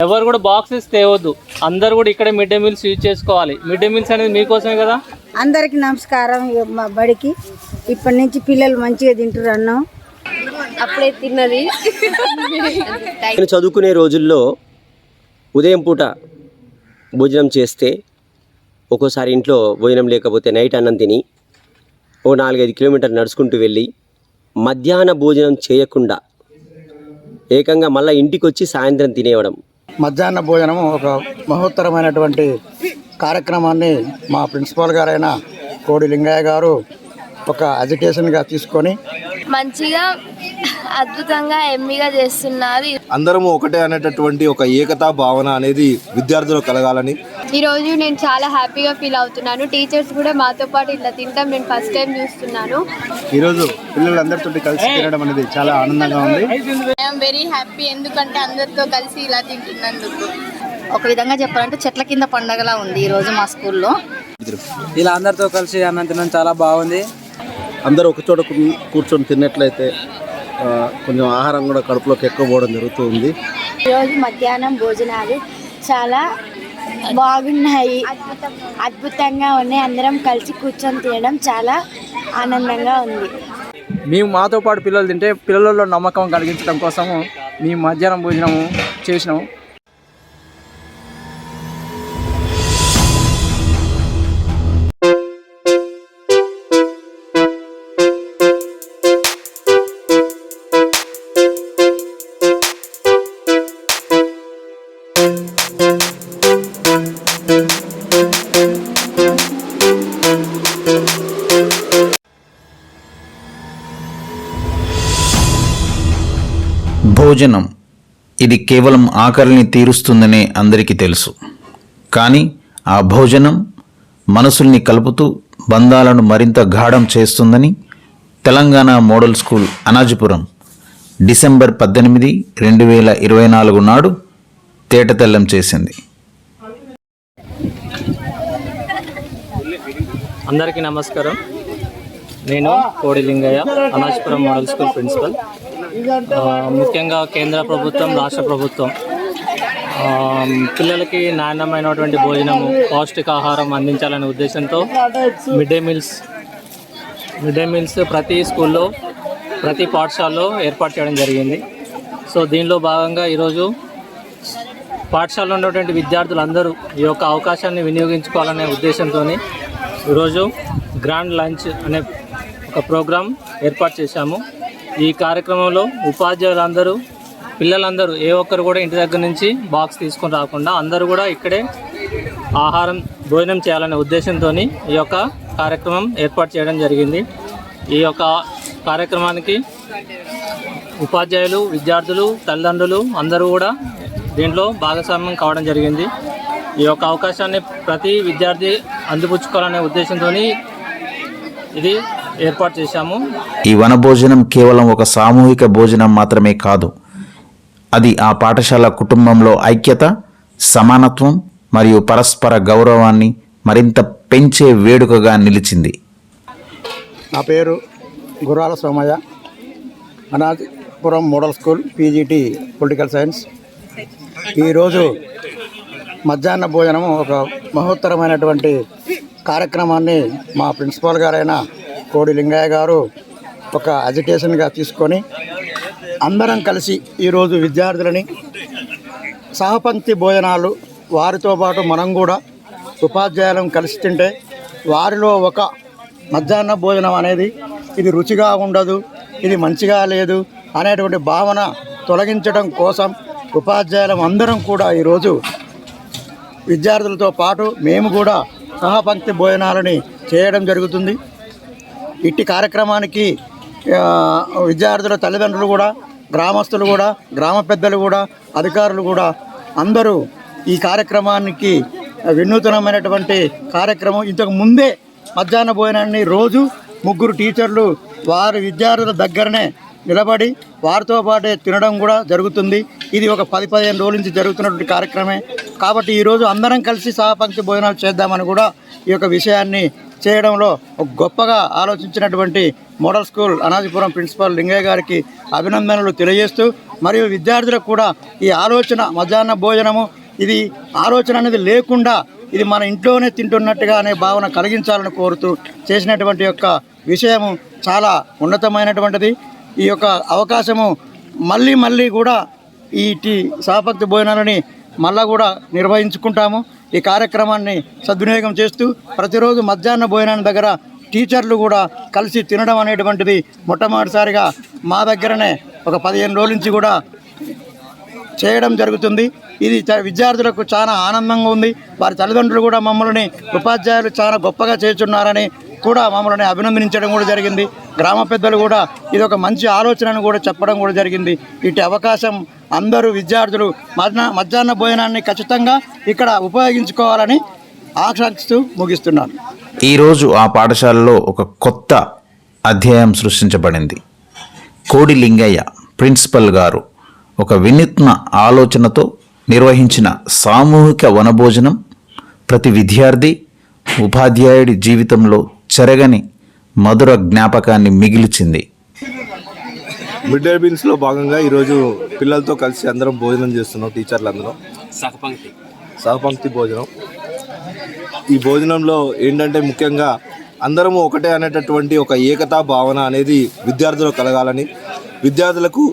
ఎవరు కూడా బాక్సెస్ తేవద్దు, అందరు కూడా ఇక్కడే మిడ్ డే మీల్స్ యూజ్ చేసుకోవాలి. మిడ్ డే మీల్స్ అనేది మీకోసమే కదా. అందరికి నమస్కారం. మా బడికి ఇప్పటి నుంచి పిల్లలు మంచిగా తింటారు అన్నం. అప్పుడే తిన్నది. నేను చదువుకునే రోజుల్లో ఉదయం పూట భోజనం చేస్తే ఒక్కోసారి ఇంట్లో భోజనం లేకపోతే నైట్ అన్నం తిని ఓ 4-5 కిలోమీటర్లు నడుచుకుంటూ వెళ్ళి మధ్యాహ్న భోజనం చేయకుండా ఏకంగా మళ్ళీ ఇంటికి వచ్చి సాయంత్రం తినేయడం. మధ్యాహ్న భోజనం ఒక మహోత్తరమైనటువంటి కార్యక్రమాన్ని మా ప్రిన్సిపాల్ గారైన కోడి లింగయ్య గారు ఒక అజిటేషన్గా తీసుకొని మంచిగా అద్భుతంగా ఎమ్మిగా చేస్తున్నారు. అందరము ఒకటే అనేటటువంటి ఒక ఏకతా భావన అనేది విద్యార్థులకు కలగాలని ఈరోజు నేను చాలా హ్యాపీగా ఫీల్ అవుతున్నాను. టీచర్స్ కూడా మాతో పాటు ఇట్లా తింటాం నేను ఫస్ట్ టైం చూస్తున్నాను. ఈరోజు పిల్లలందరితో కలిసి తినడం అనేది చాలా ఆనందంగా ఉంది. ఐఎమ్ వెరీ హ్యాపీ, ఎందుకంటే అందరితో కలిసి ఇలా తింటున్నందుకు. ఒక విధంగా చెప్పాలంటే చెట్ల కింద పండగలా ఉంది ఈరోజు మా స్కూల్లో. ఇలా అందరితో కలిసి అన్నం తినడం చాలా బాగుంది. అందరూ ఒక చోట కూర్చొని తిన్నట్లయితే కొంచెం ఆహారం కూడా కడుపులోకి ఎక్కువ పోవడం జరుగుతుంది. ఈరోజు మధ్యాహ్నం భోజనాలు చాలా బాగున్నాయి, అద్భుతంగా ఉన్నాయి. అందరం కలిసి కూర్చొని తినడం చాలా ఆనందంగా ఉంది. మేము మాతో పాటు పిల్లలు తింటే పిల్లలలో నమ్మకం కలిగించడం కోసము మేము మధ్యాహ్నం భోజనము చేసినాము. భోజనం ఇది కేవలం ఆకలిని తీరుస్తుందనే అందరికీ తెలుసు. కానీ ఆ భోజనం మనసుల్ని కలుపుతూ బంధాలను మరింత గాఢం చేస్తుందని Telangana model school Anajipuram December 18, 2024 నాడు తేటతెల్లం చేసింది. అందరికీ నమస్కారం. నేను Kodi Lingaiah, Anajipuram model school principal. ముఖ్యంగా కేంద్ర ప్రభుత్వం, రాష్ట్ర ప్రభుత్వం పిల్లలకి నాణ్యమైనటువంటి భోజనము, పౌష్టికాహారం అందించాలనే ఉద్దేశంతో మిడ్ డే మీల్స్ ప్రతి స్కూల్లో, ప్రతి పాఠశాలలో ఏర్పాటు చేయడం జరిగింది. సో దీనిలో భాగంగా ఈరోజు పాఠశాలలో ఉన్నటువంటి విద్యార్థులందరూ ఈ యొక్క అవకాశాన్ని వినియోగించుకోవాలనే ఉద్దేశంతో ఈరోజు గ్రాండ్ లంచ్ అనే ఒక ప్రోగ్రాం ఏర్పాటు చేశాము. ఈ కార్యక్రమంలో ఉపాధ్యాయులందరూ, పిల్లలందరూ ఏ ఒక్కరు కూడా ఇంటి దగ్గర నుంచి బాక్స్ తీసుకొని రాకుండా అందరూ కూడా ఇక్కడే భోజనం చేయాలనే ఉద్దేశంతో ఈ యొక్క కార్యక్రమం ఏర్పాటు చేయడం జరిగింది. ఈ యొక్క కార్యక్రమానికి ఉపాధ్యాయులు, విద్యార్థులు, తల్లిదండ్రులు అందరూ కూడా దీంట్లో భాగస్వామ్యం కావడం జరిగింది. ఈ యొక్క అవకాశాన్ని ప్రతి విద్యార్థి అందిపుచ్చుకోవాలనే ఉద్దేశంతో ఇది ఏర్పాటు చేశాము. ఈ వనభోజనం కేవలం ఒక సామూహిక భోజనం మాత్రమే కాదు, అది ఆ పాఠశాల కుటుంబంలో ఐక్యత, సమానత్వం మరియు పరస్పర గౌరవాన్ని మరింత పెంచే వేడుకగా నిలిచింది. నా పేరు Gurrala Somaiah, Anajipuram model school PGT political science. ఈరోజు మధ్యాహ్న భోజనం ఒక మహోత్తరమైనటువంటి కార్యక్రమాన్ని మా ప్రిన్సిపాల్ గారైన కోడి లింగయ్య గారు ఒక అజిటేషన్గా తీసుకొని అందరం కలిసి ఈరోజు విద్యార్థులని సహపంక్తి భోజనాలు, వారితో పాటు మనం కూడా ఉపాధ్యాయులను కలిసి తింటే వారిలో ఒక మధ్యాహ్న భోజనం అనేది ఇది రుచిగా ఉండదు, ఇది మంచిగా లేదు అనేటువంటి భావన తొలగించడం కోసం ఉపాధ్యాయులం అందరం కూడా ఈరోజు విద్యార్థులతో పాటు మేము కూడా సహపంక్తి భోజనాలని చేయడం జరుగుతుంది. ఇట్టి కార్యక్రమానికి విద్యార్థుల తల్లిదండ్రులు కూడా, గ్రామస్తులు కూడా, గ్రామ పెద్దలు కూడా, అధికారులు కూడా అందరూ ఈ కార్యక్రమానికి వినూతనమైనటువంటి కార్యక్రమం. ఇంతకు ముందే మధ్యాహ్న భోజనాన్ని రోజు 3 టీచర్లు వారి విద్యార్థుల దగ్గరనే నిలబడి వారితో పాటే తినడం కూడా జరుగుతుంది. ఇది ఒక 10-15 రోజుల నుంచి జరుగుతున్నటువంటి కార్యక్రమే కాబట్టి ఈరోజు అందరం కలిసి సహపంక్తి భోజనాలు చేద్దామని కూడా ఈ యొక్క విషయాన్ని చేయడంలో గొప్పగా ఆలోచించినటువంటి model school Anajipuram principal Lingaiah గారికి అభినందనలు తెలియజేస్తూ, మరియు విద్యార్థులకు కూడా ఈ ఆలోచన మధ్యాహ్న భోజనము ఇది ఆలోచన అనేది లేకుండా ఇది మన ఇంట్లోనే తింటున్నట్టుగా అనే భావన కలిగించాలని కోరుతూ చేసినటువంటి యొక్క విషయము చాలా ఉన్నతమైనటువంటిది. ఈ యొక్క అవకాశము మళ్ళీ కూడా ఈ సహపంక్తి భోజనాలని మళ్ళా కూడా నిర్వహించుకుంటాము. ఈ కార్యక్రమాన్ని సద్వినియోగం చేస్తూ ప్రతిరోజు మధ్యాహ్న భోజనాన్ని దగ్గర టీచర్లు కూడా కలిసి తినడం అనేటువంటిది మొట్టమొదటిసారిగా మా దగ్గరనే ఒక 15 రోజుల నుంచి కూడా చేయడం జరుగుతుంది. ఇది విద్యార్థులకు చాలా ఆనందంగా ఉంది. వారి తల్లిదండ్రులు కూడా మమ్మల్ని ఉపాధ్యాయులు చాలా గొప్పగా చేస్తున్నారని కూడా మమ్మల్ని అభినందించడం కూడా జరిగింది. గ్రామ పెద్దలు కూడా ఇది ఒక మంచి ఆలోచనను కూడా చెప్పడం కూడా జరిగింది. ఇటు అవకాశం అందరూ విద్యార్థులు మధ్యాహ్న భోజనాన్ని ఖచ్చితంగా ఇక్కడ ఉపయోగించుకోవాలని ఆకాంక్షిస్తూ ముగిస్తున్నాను. ఈరోజు ఆ పాఠశాలలో ఒక కొత్త అధ్యాయం సృష్టించబడింది. కోడి లింగయ్య ప్రిన్సిపల్ గారు ఒక వినూత్న ఆలోచనతో నిర్వహించిన సామూహిక వనభోజనం ప్రతి విద్యార్థి ఉపాధ్యాయుడి జీవితంలో చెరగని మధుర జ్ఞాపకాన్ని మిగిల్చింది. మిడ్ డే మీల్స్లో భాగంగా ఈరోజు పిల్లలతో కలిసి అందరం భోజనం చేస్తున్నాం. టీచర్లు అందరం సహపంక్తి భోజనం. ఈ భోజనంలో ఏంటంటే ముఖ్యంగా అందరము ఒకటే అనేటటువంటి ఒక ఏకతా భావన అనేది విద్యార్థులకు కలగాలని, విద్యార్థులకు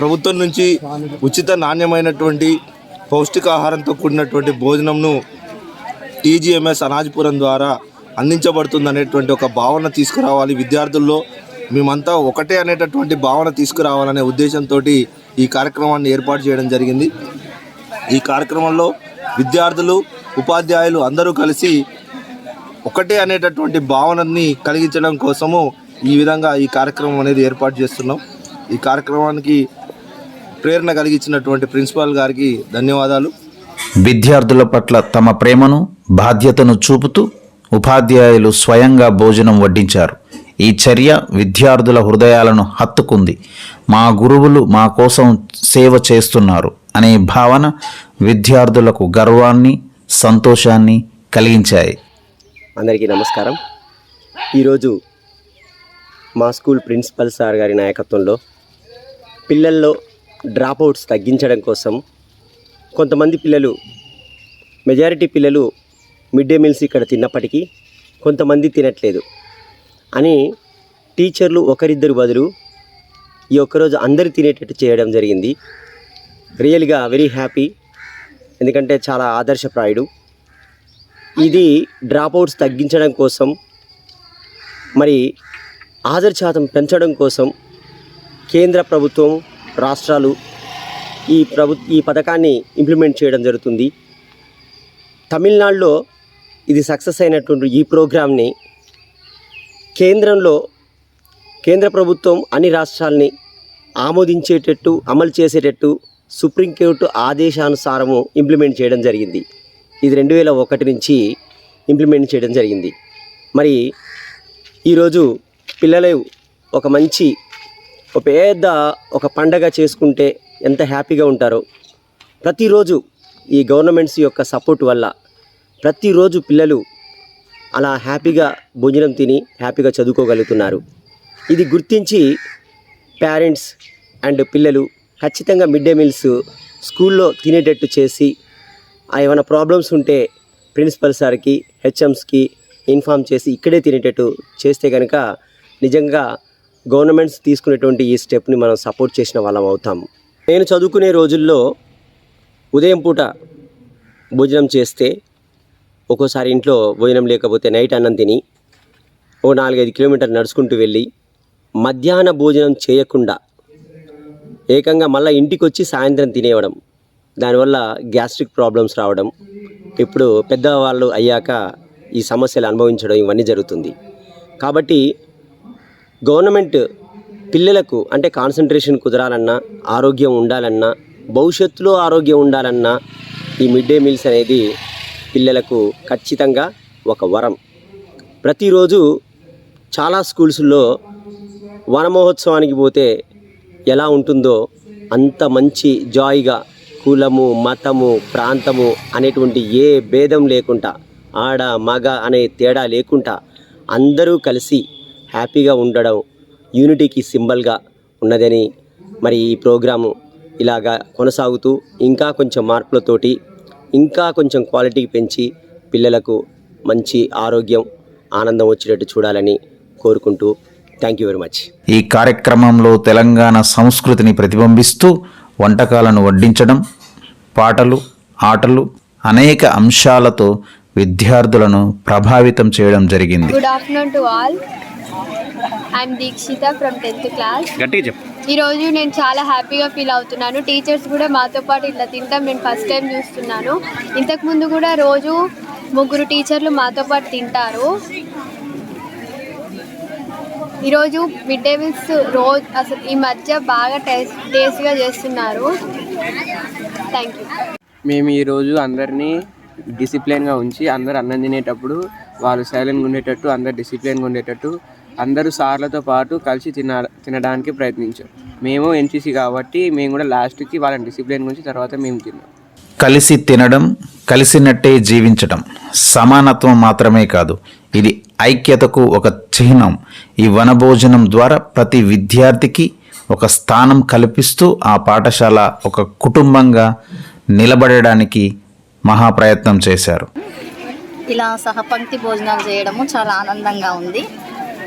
ప్రభుత్వం నుంచి ఉచిత నాణ్యమైనటువంటి పౌష్టికాహారంతో కూడినటువంటి భోజనంను టీజీఎంఎస్ అనాజిపురం ద్వారా అందించబడుతుంది అనేటువంటి ఒక భావన తీసుకురావాలి. విద్యార్థుల్లో మేమంతా ఒకటే అనేటటువంటి భావన తీసుకురావాలనే ఉద్దేశంతో ఈ కార్యక్రమాన్ని ఏర్పాటు చేయడం జరిగింది. ఈ కార్యక్రమంలో విద్యార్థులు ఉపాధ్యాయులు అందరూ కలిసి ఒకటే అనేటటువంటి భావనని కలిగించడం కోసము ఈ విధంగా ఈ కార్యక్రమం అనేది ఏర్పాటు చేస్తున్నాం. ఈ కార్యక్రమానికి ప్రేరణ కలిగించినటువంటి ప్రిన్సిపాల్ గారికి ధన్యవాదాలు. విద్యార్థుల పట్ల తమ ప్రేమను బాధ్యతను చూపుతూ ఉపాధ్యాయులు స్వయంగా భోజనం వడ్డించారు. ఈ చర్య విద్యార్థుల హృదయాలను హత్తుకుంది. మా గురువులు మా కోసం సేవ చేస్తున్నారు అనే భావన విద్యార్థులకు గర్వాన్ని సంతోషాన్ని కలిగించాయి. అందరికీ నమస్కారం. ఈరోజు మా స్కూల్ ప్రిన్సిపల్ సార్ గారి నాయకత్వంలో పిల్లల్లో డ్రాప్అవుట్స్ తగ్గించడం కోసం కొంతమంది పిల్లలు, మెజారిటీ పిల్లలు మిడ్ డే మీల్స్ ఇక్కడ తిన్నప్పటికీ కొంతమంది తినట్లేదు అని టీచర్లు ఒకరిద్దరు బదులు ఈ ఒక్కరోజు అందరూ తినేటట్టు చేయడం జరిగింది. రియల్గా వెరీ హ్యాపీ. ఎందుకంటే చాలా ఆదర్శప్రాయుడు. ఇది డ్రాప్అవుట్స్ తగ్గించడం కోసం, మరి హాజరు శాతం పెంచడం కోసం కేంద్ర ప్రభుత్వం, రాష్ట్రాలు ఈ పథకాన్ని ఇంప్లిమెంట్ చేయడం జరుగుతుంది. తమిళనాడులో ఇది సక్సెస్ అయినటువంటి ఈ ప్రోగ్రామ్ని కేంద్ర ప్రభుత్వం అన్ని రాష్ట్రాలని ఆమోదించేటట్టు అమలు చేసేటట్టు సుప్రీంకోర్టు ఆదేశానుసారము ఇంప్లిమెంట్ చేయడం జరిగింది. ఇది 2001 నుంచి ఇంప్లిమెంట్ చేయడం జరిగింది. మరి ఈరోజు పిల్లలు ఒక పండగ చేసుకుంటే ఎంత హ్యాపీగా ఉంటారో, ప్రతిరోజు ఈ గవర్నమెంట్స్ యొక్క సపోర్ట్ వల్ల ప్రతిరోజు పిల్లలు అలా హ్యాపీగా భోజనం తిని హ్యాపీగా చదువుకోగలుగుతున్నారు. ఇది గుర్తించి పేరెంట్స్ అండ్ పిల్లలు ఖచ్చితంగా మిడ్ డే మీల్స్ స్కూల్లో తినేటట్టు చేసి, ఏమైనా ప్రాబ్లమ్స్ ఉంటే ప్రిన్సిపల్ సార్కి, హెచ్ఎంస్కి ఇన్ఫామ్ చేసి ఇక్కడే తినేటట్టు చేస్తే కనుక నిజంగా గవర్నమెంట్స్ తీసుకునేటువంటి ఈ స్టెప్ని మనం సపోర్ట్ చేసిన వాళ్ళం అవుతాం. నేను చదువుకునే రోజుల్లో ఉదయం పూట భోజనం చేస్తే, ఒక్కోసారి ఇంట్లో భోజనం లేకపోతే నైట్ అన్నం తిని 4-5 కిలోమీటర్లు నడుచుకుంటూ వెళ్ళి మధ్యాహ్న భోజనం చేయకుండా ఏకంగా మళ్ళీ ఇంటికి వచ్చి సాయంత్రం తినేయడం, దానివల్ల గ్యాస్ట్రిక్ ప్రాబ్లమ్స్ రావడం, ఇప్పుడు పెద్దవాళ్ళు అయ్యాక ఈ సమస్యలు అనుభవించడం ఇవన్నీ జరుగుతుంది. కాబట్టి గవర్నమెంట్ పిల్లలకు అంటే కాన్సన్ట్రేషన్ కుదరాలన్నా, ఆరోగ్యం ఉండాలన్నా, భవిష్యత్తులో ఆరోగ్యం ఉండాలన్నా ఈ మిడ్ డే మీల్స్ అనేది పిల్లలకు ఖచ్చితంగా ఒక వరం. ప్రతిరోజు చాలా స్కూల్స్లో వన మహోత్సవానికి పోతే ఎలా ఉంటుందో అంత మంచి జాయ్గా కులము, మతము, ప్రాంతము అనేటువంటి ఏ భేదం లేకుండా, ఆడ మగ అనే తేడా లేకుండా అందరూ కలిసి హ్యాపీగా ఉండడం యూనిటీకి సింబల్గా ఉన్నదని మరి ఈ ప్రోగ్రాము ఇలాగా కొనసాగుతూ ఇంకా కొంచెం మార్పులతోటి ఇంకా కొంచెం క్వాలిటీకి పెంచి పిల్లలకు మంచి ఆరోగ్యం ఆనందం వచ్చేటట్టు చూడాలని కోరుకుంటూ థ్యాంక్ యూ వెరీ మచ్. ఈ కార్యక్రమంలో తెలంగాణ సంస్కృతిని ప్రతిబింబిస్తూ వంటకాలను వడ్డించడం, పాటలు, ఆటలు అనేక అంశాలతో విద్యార్థులను ప్రభావితం చేయడం జరిగింది. Good afternoon to all. I'm Dikshita from 10th class. ఈరోజు నేను చాలా హ్యాపీగా ఫీల్ అవుతున్నాను. టీచర్స్ కూడా మాతో పాటు ఇట్లా తింటాం నేను ఫస్ట్ టైం చూస్తున్నాను. ఇంతకుముందు కూడా రోజు 3 టీచర్లు మాతో పాటు తింటారు. ఈరోజు మిడ్ డే మీల్స్ రోజు అసలు ఈ మధ్య బాగా టేస్ట్గా చేస్తున్నారు. Thank you. మేము ఈరోజు అందరినీ డిసిప్లిన్గా ఉంచి అందరూ అన్నం తినేటప్పుడు వాళ్ళు సైలెంట్గా ఉండేటట్టు, అందరు డిసిప్లిన్గా ఉండేటట్టు, అందరూ సార్లతో పాటు కలిసి తినడానికి ప్రయత్నించాం. మేము ఎన్సీసీ కాబట్టి మేము కూడా లాస్ట్కి వాళ్ళని డిసిప్లిన్ గురించి తర్వాత మేము తిన్నాం. కలిసి తినడం, కలిసినట్టే జీవించడం సమానత్వం మాత్రమే కాదు, ఇది ఐక్యతకు ఒక చిహ్నం. ఈ వనభోజనం ద్వారా ప్రతి విద్యార్థికి ఒక స్థానం కల్పిస్తూ ఆ పాఠశాల ఒక కుటుంబంగా నిలబడడానికి మహాప్రయత్నం చేశారు. ఇలా సహపంక్తి భోజనాలు చేయడము చాలా ఆనందంగా ఉంది.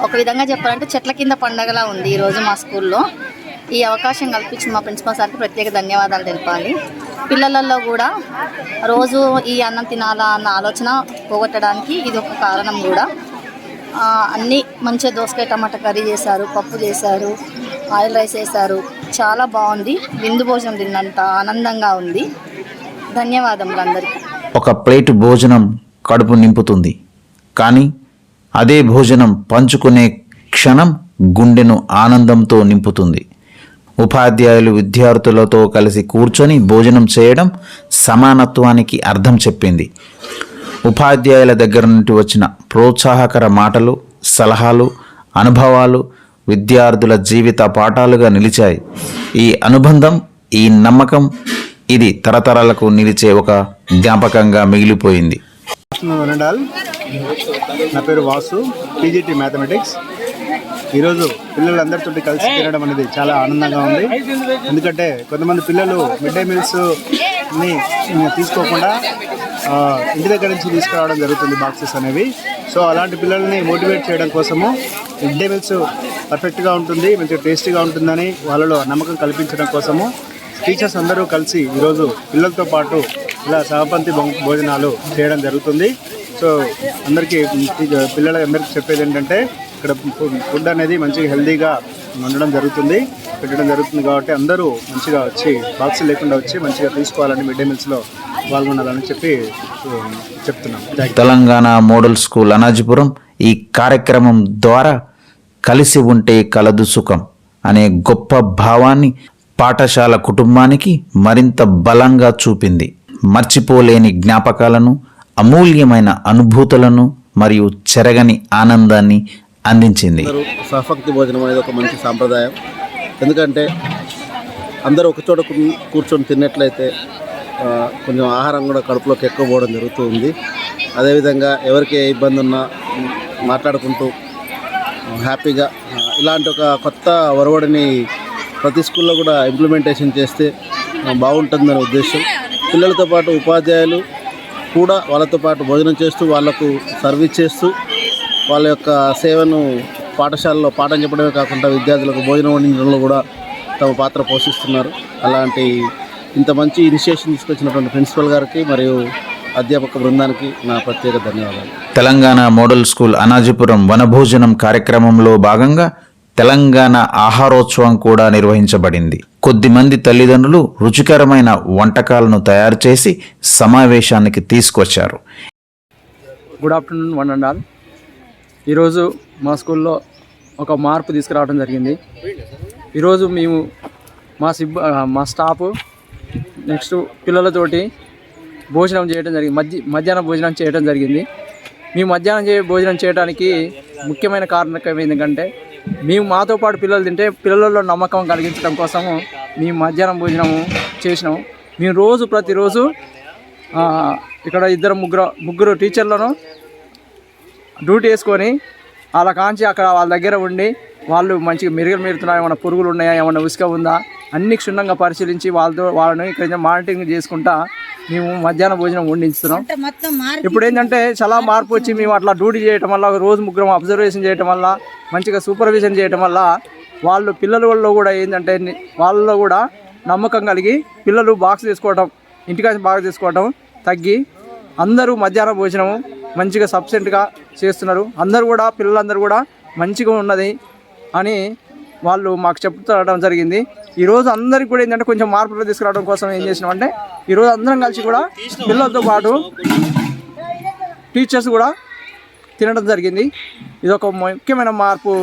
ఒక విధంగా చెప్పాలంటే చెట్ల కింద పండగలా ఉంది ఈరోజు మా స్కూల్లో. ఈ అవకాశం కల్పించిన మా ప్రిన్సిపల్ సార్కి ప్రత్యేక ధన్యవాదాలు తెలపాలి. పిల్లలలో కూడా రోజు ఈ అన్నం తినాలా అన్న ఆలోచన పోగొట్టడానికి ఇది ఒక కారణం కూడా. అన్నీ మంచిగా దోసకాయ టమాటా కర్రీ చేశారు, పప్పు చేశారు, ఆయిల్ రైస్ వేశారు. చాలా బాగుంది. విందు భోజనం తిన్నంత ఆనందంగా ఉంది. ధన్యవాదములు అందరికీ. ఒక ప్లేటు భోజనం కడుపు నింపుతుంది, కానీ అదే భోజనం పంచుకునే క్షణం గుండెను ఆనందంతో నింపుతుంది. ఉపాధ్యాయులు విద్యార్థులతో కలిసి కూర్చొని భోజనం చేయడం సమానత్వానికి అర్థం చెప్పింది. ఉపాధ్యాయుల దగ్గర నుండి వచ్చిన ప్రోత్సాహకర మాటలు, సలహాలు, అనుభవాలు విద్యార్థుల జీవిత పాఠాలుగా నిలిచాయి. ఈ అనుబంధం, ఈ నమ్మకం, ఇది తరతరాలకు నిలిచే ఒక జ్ఞాపకంగా మిగిలిపోయింది. నా పేరు వాసు, పీజీటీ మ్యాథమెటిక్స్. ఈరోజు పిల్లలందరితో కలిసి తినడం అనేది చాలా ఆనందంగా ఉంది. ఎందుకంటే కొంతమంది పిల్లలు మిడ్ డే మీల్స్ని తీసుకోకుండా ఇంటి దగ్గర నుంచి తీసుకురావడం జరుగుతుంది బాక్సెస్ అనేవి. సో అలాంటి పిల్లల్ని మోటివేట్ చేయడం కోసము మిడ్ డే మీల్స్ పర్ఫెక్ట్గా ఉంటుంది, మంచిగా టేస్టీగా ఉంటుందని వాళ్ళలో నమ్మకం కల్పించడం కోసము టీచర్స్ అందరూ కలిసి ఈరోజు పిల్లలతో పాటు ఇలా సహపంక్తి భోజనాలు చేయడం జరుగుతుంది. సో అందరికీ పిల్లలందరికీ చెప్పేది ఏంటంటే ఇక్కడ ఫుడ్ అనేది మంచిగా హెల్తీగా వండడం జరుగుతుంది, పెట్టడం జరుగుతుంది. కాబట్టి అందరూ మంచిగా వచ్చి బాక్స్ లేకుండా వచ్చి మంచిగా తీసుకోవాలని, మిడ్ డే మీల్స్లో పాల్గొనాలని చెప్తున్నాం. తెలంగాణ మోడల్ స్కూల్ అనాజిపురం ఈ కార్యక్రమం ద్వారా కలిసి ఉంటే కలదు సుఖం అనే గొప్ప భావాన్ని పాఠశాల కుటుంబానికి మరింత బలంగా చూపింది. మర్చిపోలేని జ్ఞాపకాలను, అమూల్యమైన అనుభూతులను మరియు చెరగని ఆనందాన్ని అందించింది. సహపంక్తి భోజనం అనేది ఒక మంచి సాంప్రదాయం. ఎందుకంటే అందరూ ఒకచోట కూర్చొని తిన్నట్లయితే కొంచెం ఆహారం కూడా కడుపులోకి ఎక్కువ పోవడం జరుగుతూ ఉంది. అదేవిధంగా ఎవరికి ఏ ఇబ్బంది ఉన్నా మాట్లాడుకుంటూ హ్యాపీగా ఇలాంటి ఒక కొత్త ఒరవడిని ప్రతి స్కూల్లో కూడా ఇంప్లిమెంటేషన్ చేస్తే బాగుంటుందనే ఉద్దేశం. పిల్లలతో పాటు ఉపాధ్యాయులు కూడా వాళ్ళతో పాటు భోజనం చేస్తూ వాళ్లకు సర్వీస్ చేస్తూ వాళ్ళ యొక్క సేవను పాఠశాలలో పాఠం చెప్పడమే కాకుండా విద్యార్థులకు భోజనం వండించడంలో కూడా తమ పాత్ర పోషిస్తున్నారు. అలాంటి ఇంత మంచి ఇనిషియేషన్ తీసుకొచ్చినటువంటి ప్రిన్సిపల్ గారికి మరియు అధ్యాపక బృందానికి నా ప్రత్యేక ధన్యవాదాలు. తెలంగాణ మోడల్ స్కూల్ అనాజిపురం వనభోజనం కార్యక్రమంలో భాగంగా తెలంగాణ ఆహారోత్సవం కూడా నిర్వహించబడింది. కొద్దిమంది తల్లిదండ్రులు రుచికరమైన వంటకాలను తయారు చేసి సమావేశానికి తీసుకొచ్చారు. Good afternoon one and all. ఈరోజు మా స్కూల్లో ఒక మార్పు తీసుకురావడం జరిగింది. ఈరోజు మేము మా స్టాఫ్ నెక్స్ట్ పిల్లలతోటి భోజనం చేయడం జరిగింది, మధ్యాహ్నం భోజనం చేయడం జరిగింది. మేము మధ్యాహ్నం భోజనం చేయడానికి ముఖ్యమైన కారణం ఏంటంటే మేము మాతో పాటు పిల్లలు తింటే పిల్లలలో నమ్మకం కలిగించడం కోసము మేము మధ్యాహ్నం భోజనము చేసినాము. మేము ప్రతిరోజు ఇక్కడ ముగ్గురు టీచర్లను డ్యూటీ వేసుకొని అలా కాంచి అక్కడ వాళ్ళ దగ్గర ఉండి వాళ్ళు మంచిగా మెరుగుతున్నాయా, ఏమైనా పురుగులు ఉన్నాయా, ఏమైనా ఉసుక ఉందా అన్ని క్షుణ్ణంగా పరిశీలించి వాళ్ళని ఇక్కడ మానిటరింగ్ చేసుకుంటా మేము మధ్యాహ్న భోజనం వండించుతున్నాం. ఇప్పుడు ఏంటంటే చాలా మార్పు వచ్చి మేము అట్లా డ్యూటీ చేయటం వల్ల, రోజు ముగ్గురం అబ్జర్వేషన్ చేయటం వల్ల, మంచిగా సూపర్విజన్ చేయటం వల్ల వాళ్ళు పిల్లలలో కూడా ఏంటంటే వాళ్ళలో కూడా నమ్మకం కలిగి పిల్లలు బాక్స్ తీసుకోవడం, ఇంటికాడ బాగా తీసుకోవడం తగ్గి అందరూ మధ్యాహ్న భోజనం మంచిగా సఫిషియెంట్గా చేస్తున్నారు. అందరూ కూడా పిల్లలందరూ కూడా మంచిగా ఉన్నది అని వాళ్ళు మాకు చెప్తడం జరిగింది. ఈరోజు అందరికి కూడా ఏంటంటే కొంచెం మార్పులు తీసుకురావడం కోసం ఏం చేసినామంటే ఈరోజు అందరం కలిసి కూడా పిల్లలతో పాటు టీచర్స్ కూడా తినడం జరిగింది. ఇది ఒక ముఖ్యమైన మార్పు,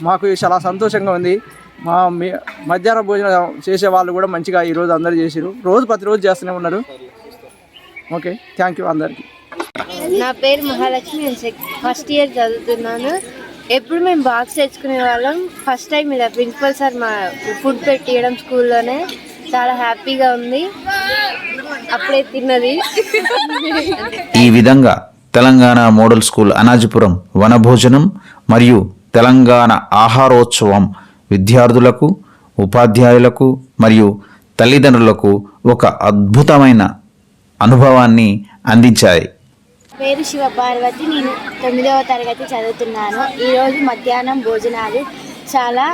మాకు చాలా సంతోషంగా ఉంది. మా మధ్యాహ్న భోజనం చేసే వాళ్ళు కూడా మంచిగా ఈరోజు అందరూ చేసారు, ప్రతిరోజు చేస్తూనే ఉన్నారు. ఓకే, థ్యాంక్ యూ అందరికీ. నా పేరు మహాలక్ష్మి, నేను ఫస్ట్ ఇయర్ చదువుతున్నాను. ఎప్పుడు మేము బాక్స్ తెచ్చుకునే వాళ్ళం. ఫస్ట్ టైం ఇలా ప్రిన్సిపల్ సార్ మా ఫుడ్ పెట్టియడం స్కూల్లోనే చాలా హ్యాపీగా ఉంది. అప్పుడే తిన్నది. ఈ విధంగా తెలంగాణ మోడల్ స్కూల్ అనాజిపురం వనభోజనం మరియు తెలంగాణ ఆహారోత్సవం విద్యార్థులకు, ఉపాధ్యాయులకు మరియు తల్లిదండ్రులకు ఒక అద్భుతమైన అనుభవాన్ని అందించాయి. పేరు శివపార్వతి, నేను 9వ తరగతి చదువుతున్నాను. ఈరోజు మధ్యాహ్నం భోజనాలు చాలా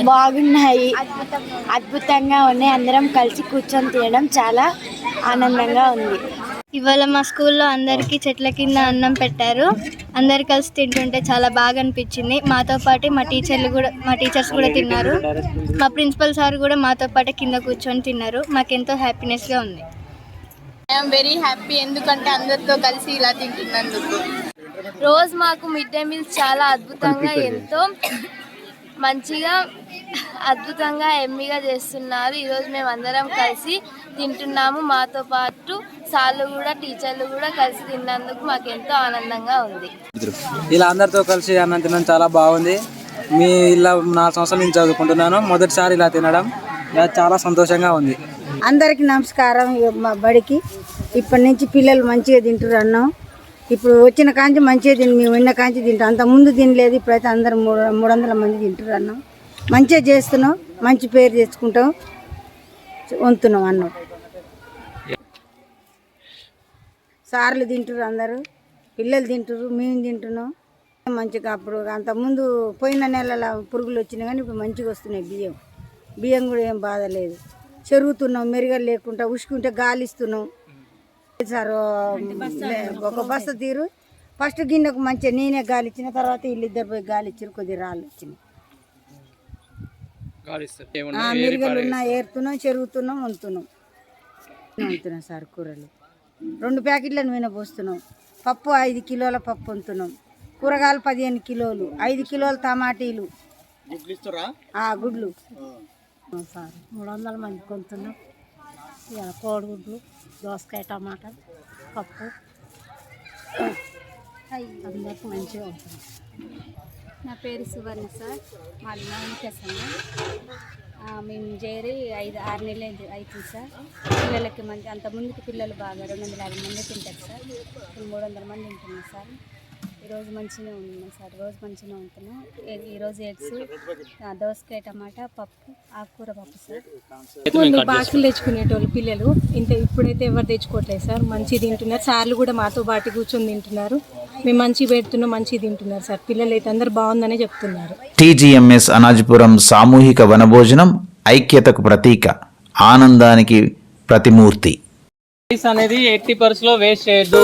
బాగున్నాయి, అద్భుతంగా ఉన్నాయి. అందరం కలిసి కూర్చొని తినడం చాలా ఆనందంగా ఉంది. ఇవాళ మా స్కూల్లో అందరికీ చెట్ల కింద అన్నం పెట్టారు. అందరు కలిసి తింటుంటే చాలా బాగా అనిపించింది. మాతో పాటు మా టీచర్స్ కూడా తిన్నారు. మా ప్రిన్సిపల్ సార్ కూడా మాతో పాటు కింద కూర్చొని తిన్నారు. మాకెంతో హ్యాపీనెస్గా ఉంది. ఐఎమ్ వెరీ హ్యాపీ, ఎందుకంటే అందరితో కలిసి ఇలా తింటున్నందుకు. రోజు మాకు మిడ్ డే మీల్స్ చాలా అద్భుతంగా, ఎంతో మంచిగా, అద్భుతంగా ఎమ్మిగా చేస్తున్నారు. ఈరోజు మేము అందరం కలిసి తింటున్నాము. మాతో పాటు సార్లు కూడా, టీచర్లు కూడా కలిసి తిన్నందుకు మాకు ఎంతో ఆనందంగా ఉంది. ఇలా అందరితో కలిసి అన్నం తినడం చాలా బాగుంది. ఇలా 4 సంవత్సరాల నుంచి చదువుకుంటున్నాను. మొదటిసారి ఇలా తినడం చాలా సంతోషంగా ఉంది. అందరికీ నమస్కారం. మా బడికి ఇప్పటి నుంచి పిల్లలు మంచిగా తింటారు అన్నం. ఇప్పుడు వచ్చిన కాంచి మంచిగా మేము విన్న కాంచి తింటాం. అంత ముందు తినలేదు, ఇప్పుడైతే అందరూ 300 మంది తింటారు అన్నం. మంచిగా చేస్తున్నాం, మంచి పేరు తెచ్చుకుంటాం, వంతున్నాం అన్నం. సార్లు తింటారు, అందరూ పిల్లలు తింటారు, మేము తింటున్నాం మంచిగా. అప్పుడు అంతకుముందు పోయిన నెలల పురుగులు వచ్చినాయి, కానీ ఇప్పుడు మంచిగా వస్తున్నాయి. బియ్యం కూడా ఏం బాధ లేదు. చెరుగుతున్నాం, మెరుగలు లేకుండా ఉసుకుంటే గాలిస్తున్నాం సార్. ఒక బస్త తీరు ఫస్ట్ గిన్నెకు మంచిగా నేనే గాలి ఇచ్చిన, తర్వాత వీళ్ళిద్దరు పోయి గాలి ఇచ్చారు, కొద్దిగా రాళ్ళు వచ్చినాయి. మెరుగలు ఉన్నా ఏరుతున్నాం, చెరుగుతున్నాం, వంతున్నాం సార్. కూరలు 2 ప్యాకెట్ల నూనె పోస్తున్నాం. పప్పు 5 కిలోల పప్పు వంతున్నాం. కూరగాయలు 15 కిలోలు, 5 కిలోల టమాటీలు, గుడ్లు సార్ 300 మంది కొంటున్నాం. కోడిగుడ్లు, దోసకాయ, టమాటా, పప్పు అందరికి మంచిగా ఉంటుంది. నా పేరు సువర్ణ సార్, మాది మౌనికేసంగా. మేము చేరి 5-6 నెలలు అవుతుంది సార్. పిల్లలకి మంచి, అంత ముందుకు పిల్లలు బాగా 250 మంది తింటారు సార్. 300 మంది ఉంటున్నాం సార్. ఈరోజు మంచిగా ఉన్నాం సార్, రోజు మంచిగా ఉంటున్నాం. ఈరోజు ఎగ్స్, దోసకాయ, టమాటా, పప్పు, ఆకుకూర పప్పు సార్. బాక్సులు తెచ్చుకునేటోళ్ళు పిల్లలు ఇప్పుడైతే ఎవరు తెచ్చుకోవట్లేదు సార్. మంచిగా తింటున్నారు. సార్లు కూడా మాతో పాటు కూర్చొని తింటున్నారు. మేము మంచిగా పెడుతున్నాం, మంచిగా తింటున్నారు సార్. పిల్లలు అయితే అందరు బాగుందనే చెప్తున్నారు. టీజీఎంఎస్ అనాజిపురం సామూహిక వనభోజనం ఐక్యతకు ప్రతీక, ఆనందానికి ప్రతిమూర్తి. అనేది 80% వేస్ట్ చేయొద్దు.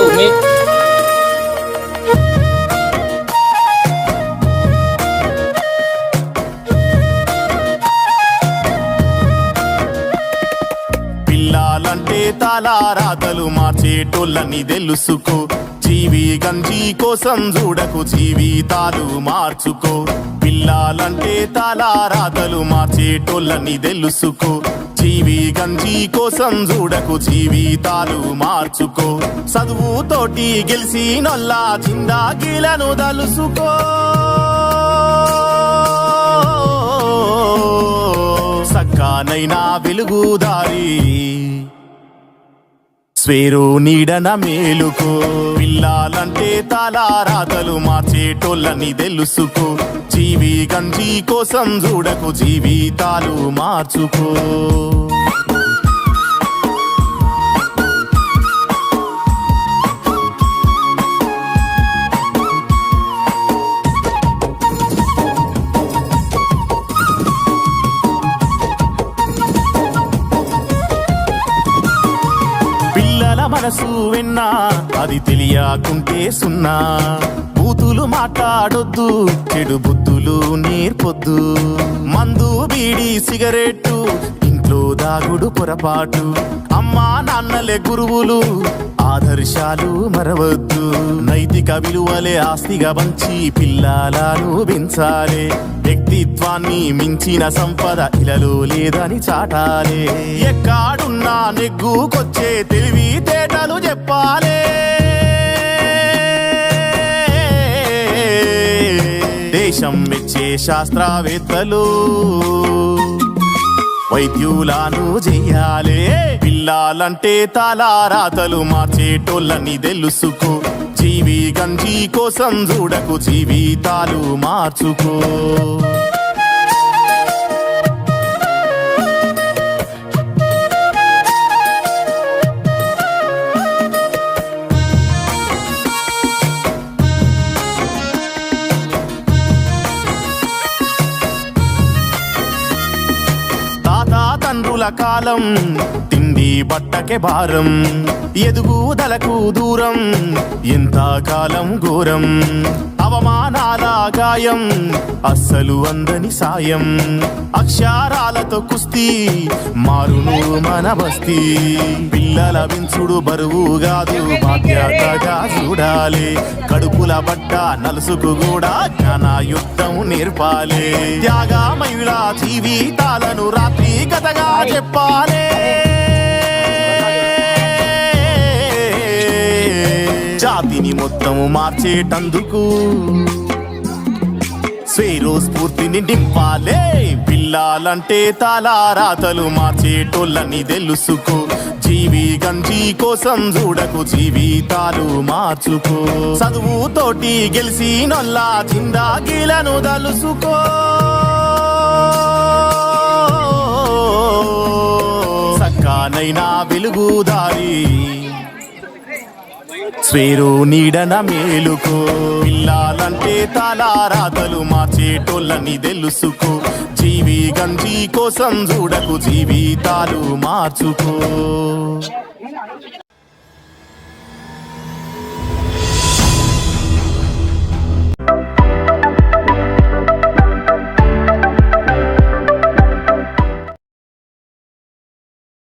పిల్లాలంటే తాళారాతలు మార్చేటోళ్ళని తెలుసుకో. జీవి గంజి కోసం చూడకు, జీవితాలు మార్చుకో. పిల్లాలంటే తాళారాతలు మార్చేటోళ్ళని తెలుసుకో. జీవి గంజి కోసం చూడకు, జీవితాలు మార్చుకో. చదువుతోటి గెలిసినొల్ల జిందాగీలను తలుసుకో. సక్కానైనా వెలుగుదారి స్వేరు నీడన మేలుకో. పిల్లాలంటే తలారాతలు మార్చేటోళ్ళని తెలుసుకో. జీవి గంజి కోసం చూడకు, జీవితాలు మార్చుకో. మనసు విన్నా అది తెలియకుంటే సున్నా. బూతులు మాట్లాడొద్దు, చెడు బుద్ధులు నేర్పొద్దు. మందు బీడి సిగరెట్టు ఇంట్లో దాగుడు పొరపాటు. అమ్మా నాన్నలే గురువులు, ఆదర్శాలు మరవద్దు. నైతిక విలువలే ఆస్తిగా పంచి పిల్లలను పెంచాలే. వ్యక్తిత్వాన్ని మించిన సంపద ఇలలో లేదని చాటాలే. ఎక్కడున్నా నెగ్గుకొచ్చే తెలివితేటలు చెప్పాలే. దేశం మెచ్చే శాస్త్రవేత్తలు, వైద్యులను చెయ్యాలే. పిల్లాలంటే తలారాతలు మార్చేటోళ్ళని తెలుసుకో. జీవి గంజి కోసం చూడకు, జీవితాలు మార్చుకో. తండ్రుల కాలం తిండి బట్టకే భారం. ఎదుగుదలకు దూరం ఎంత కాలం ఘోరం. అవమానాల గాయం అస్సలు అందని సాయం. అక్షరాలతో కుస్తీ మారును మన బస్తీ. పిల్లల పెంచుడు బరువు కాదు, బాధ్యతగా చూడాలి. కడుపుల బట్ట నలుసుకు కూడా జ్ఞాన యుద్ధం నేర్పాలి. త్యాగమయుల జీవితాలను రాత్రి కథగా చెప్పాలి. జాతిని మొత్తము మార్చేటందుకు స్వేరో స్ఫూర్తిని నింపాలే. పిల్లాలంటే తలారాతలు మార్చేటోళ్ళని తెలుసుకో. జీవి గంజి కోసం చూడకు, జీవితాలు మార్చుకో. చదువుతోటి గెలిసినొల్ల జిందాగీలను తలుసుకో. సక్కానైనా వెలుగుదారి స్వేరు నీడన మేలుకో. పిల్లాలంటే తలారాతలు మార్చేటోళ్ళని తెలుసుకో. జీవి గంజి కోసం చూడకు, జీవితాలు మార్చుకో.